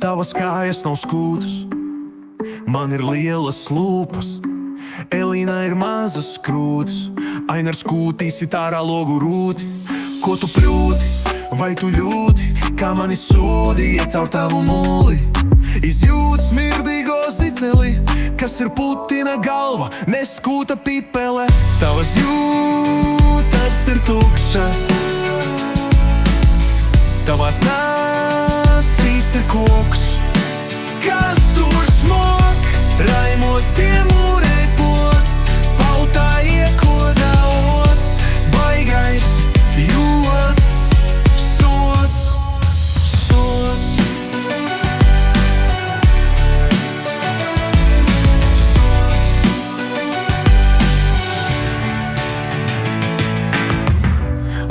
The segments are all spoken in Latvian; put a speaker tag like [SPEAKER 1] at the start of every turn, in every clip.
[SPEAKER 1] tavas kājas nav skūtas, man ir lielas lūpas. Elīna ir mazas krūtis, Ainars kūtīs it ārā logu rūti. Ko tu pļūti, vai tu ļūti, kā mani sūdi, iet caur tavu mūli. Izjūt smirdīgo ziceli, kas ir Putina galva, neskūta pipele. Tavas jūtas ir tukšas, tavās nāsīs ir koks, kas tur smok, raimot ciemūrei pot, pautā iekodā ots, baigais jots, sots, sots.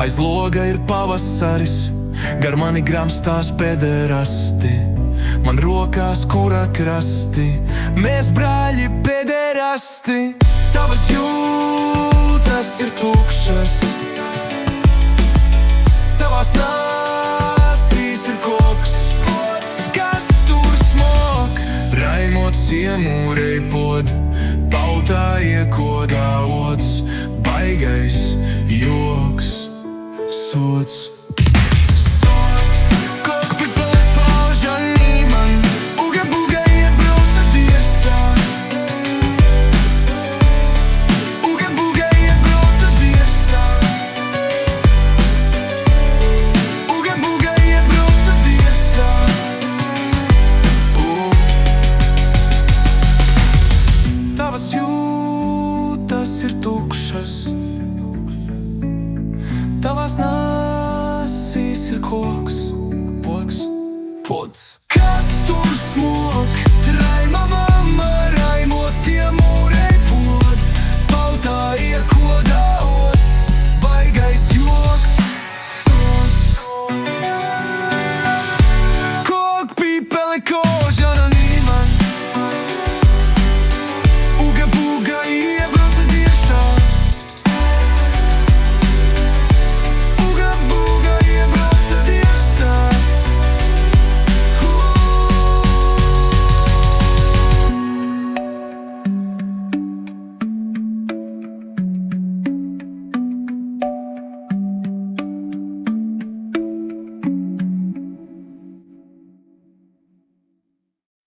[SPEAKER 1] Aiz loga ir pavasaris, gar mani gramstās pederasti, man rokās kura krasti, mēs brāļi pederasti. Tavas jūtas ir tukšas, tavās nāsīs ir koks, kas tur smok, raimot ciemūrei pod, pautā iekodā ots, baigais joks, sots. Tavas jūtas ir tukšas, tavās nāsīs ir koks, poks, pods. Kas tur smok, raimamā?